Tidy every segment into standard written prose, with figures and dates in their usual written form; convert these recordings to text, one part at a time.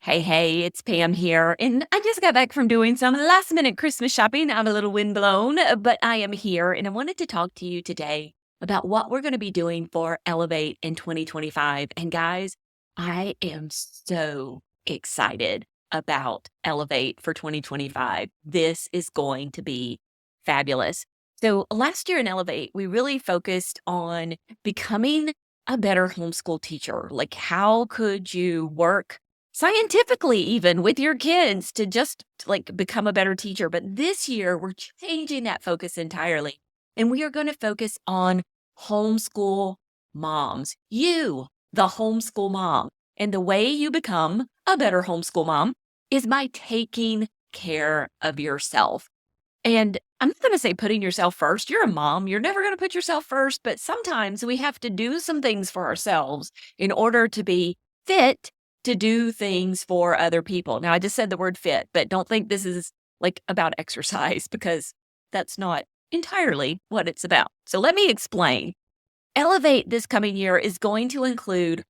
Hey, it's Pam here, and I just got back from doing some last minute Christmas shopping. I'm a little windblown, but I am here, and I wanted to talk to you today about what we're going to be doing for Elevate in 2025. And guys, I am so excited about Elevate for 2025. This is going to be fabulous. So, last year in Elevate, we really focused on becoming a better homeschool teacher. Like, how could you work scientifically even with your kids to just like become a better teacher? But this year we're changing that focus entirely. And we are going to focus on homeschool moms. You, the homeschool mom. And the way you become a better homeschool mom is by taking care of yourself. And I'm not going to say putting yourself first. You're a mom. You're never going to put yourself first. But sometimes we have to do some things for ourselves in order to be fit to do things for other people. Now, I just said the word fit, but don't think this is like about exercise because that's not entirely what it's about. So let me explain. Elevate this coming year is going to include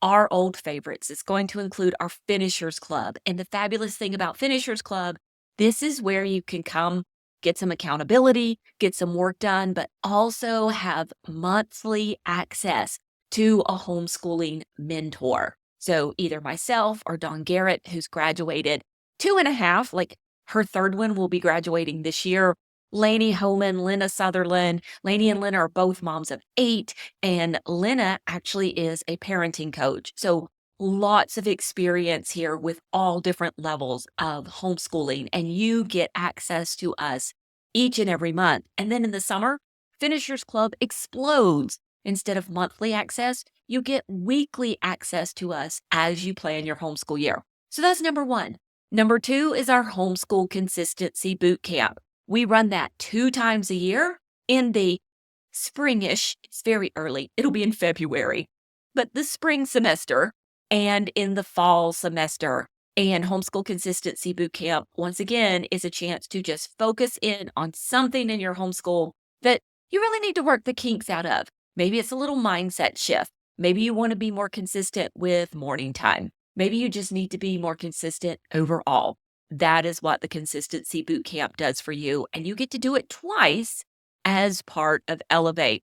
our old favorites. It's going to include our Finishers Club. And the fabulous thing about Finishers Club, this is where you can come get some accountability, get some work done, but also have monthly access to a homeschooling mentor. So either myself or Dawn Garrett, who's graduated 2.5, like her third one will be graduating this year. Lainey Homan, Lena Sutherland. Lainey and Lena are both moms of 8, and Lena actually is a parenting coach. So lots of experience here with all different levels of homeschooling, and you get access to us each and every month. And then in the summer, Finishers Club explodes. Instead of monthly access, you get weekly access to us as you plan your homeschool year. So that's number one. Number 2 is our Homeschool Consistency Bootcamp. We run that 2 times a year in the springish. It's very early. It'll be in February, but the spring semester and in the fall semester. And Homeschool Consistency Bootcamp, once again, is a chance to just focus in on something in your homeschool that you really need to work the kinks out of. Maybe it's a little mindset shift. Maybe you want to be more consistent with morning time. Maybe you just need to be more consistent overall. That is what the Consistency Bootcamp does for you. And you get to do it twice as part of Elevate.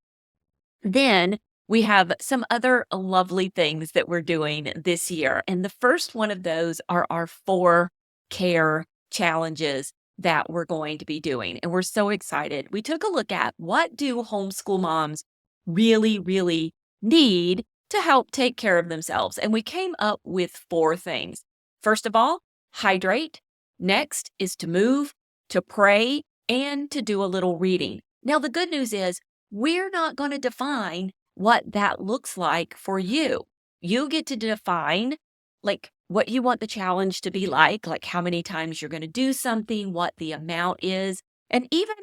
Then we have some other lovely things that we're doing this year. And the first one of those are our 4 care challenges that we're going to be doing. And we're so excited. We took a look at what do homeschool moms really need to help take care of themselves. And we came up with 4 things. First of all, hydrate. Next is to move, to pray, and to do a little reading. Now, the good news is we're not going to define what that looks like for you. You get to define like what you want the challenge to be like how many times you're going to do something, what the amount is, and even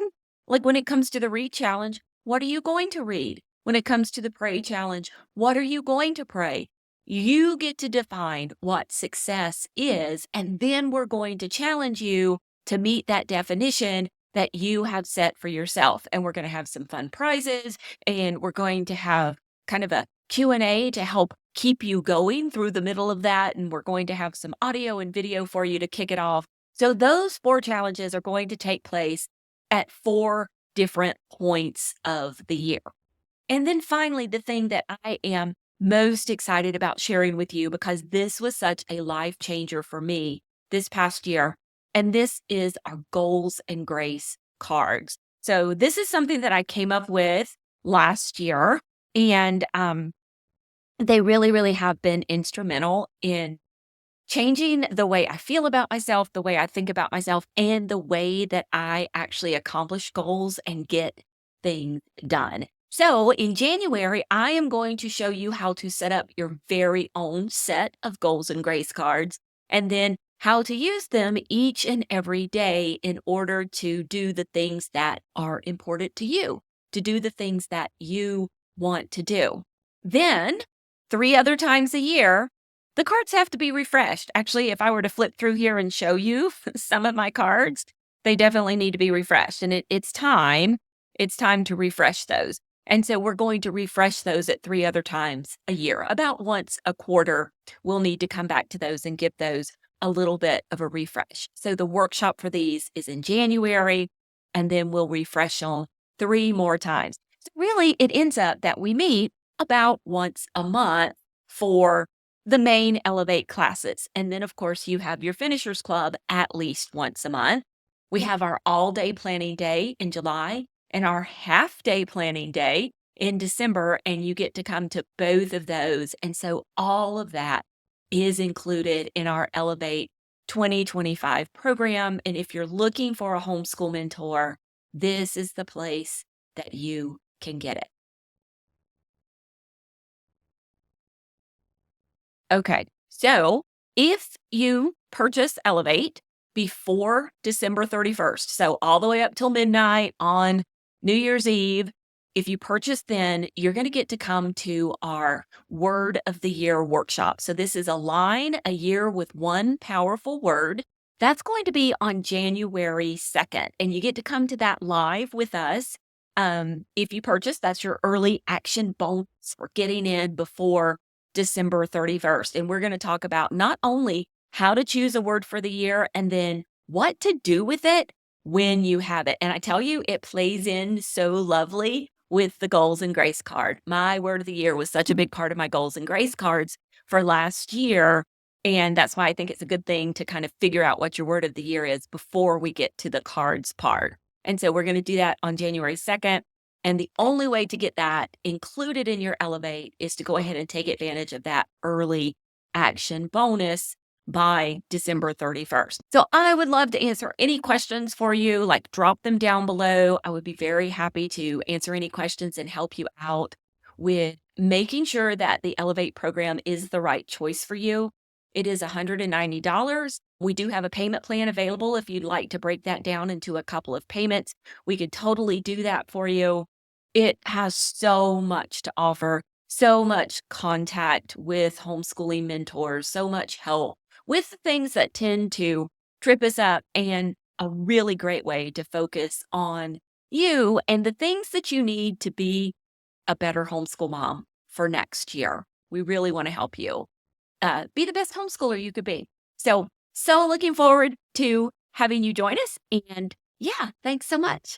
like when it comes to the read challenge, what are you going to read? When it comes to the pray challenge, what are you going to pray? You get to define what success is, and then we're going to challenge you to meet that definition that you have set for yourself. And we're going to have some fun prizes, and we're going to have kind of a Q&A to help keep you going through the middle of that. And we're going to have some audio and video for you to kick it off. So those 4 challenges are going to take place at 4 different points of the year. And then finally, the thing that I am most excited about sharing with you, because this was such a life changer for me this past year, and this is our Goals and Grace cards. So this is something that I came up with last year, and they really have been instrumental in changing the way I feel about myself, the way I think about myself, and the way that I actually accomplish goals and get things done. So in January, I am going to show you how to set up your very own set of Goals and Grace cards, and then how to use them each and every day in order to do the things that are important to you, to do the things that you want to do. Then 3 other times a year, the cards have to be refreshed. Actually, if I were to flip through here and show you some of my cards, they definitely need to be refreshed. And it's time to refresh those. And so we're going to refresh those at 3 other times a year. About once a quarter, we'll need to come back to those and give those a little bit of a refresh. So the workshop for these is in January, and then we'll refresh them 3 more times. So really, it ends up that we meet about once a month for the main Elevate classes. And then, of course, you have your Finishers Club at least once a month. We have our all-day planning day in July and our half-day planning day in December, and you get to come to both of those. And so all of that is included in our Elevate 2025 program. And if you're looking for a homeschool mentor, this is the place that you can get it. Okay. So if you purchase Elevate before December 31st, so all the way up till midnight on New Year's Eve, if you purchase then, you're going to get to come to our Word of the Year workshop. So this is Align a Year with One Powerful Word. That's going to be on January 2nd, and you get to come to that live with us. If you purchase, that's your early action bonus for getting in before December 31st. And we're going to talk about not only how to choose a word for the year and then what to do with it when you have it. And I tell you, it plays in so lovely with the goals and grace card. My word of the year was such a big part of my goals and grace cards for last year. And that's why I think it's a good thing to kind of figure out what your word of the year is before we get to the cards part. And so we're going to do that on January 2nd. And the only way to get that included in your Elevate is to go ahead and take advantage of that early action bonus by December 31st. So I would love to answer any questions for you, like drop them down below. I would be very happy to answer any questions and help you out with making sure that the Elevate program is the right choice for you. It is $190. We do have a payment plan available if you'd like to break that down into a couple of payments. We could totally do that for you. It has so much to offer, so much contact with homeschooling mentors, so much help with the things that tend to trip us up, and a really great way to focus on you and the things that you need to be a better homeschool mom for next year. We really want to help you be the best homeschooler you could be. So looking forward to having you join us. And yeah, thanks so much.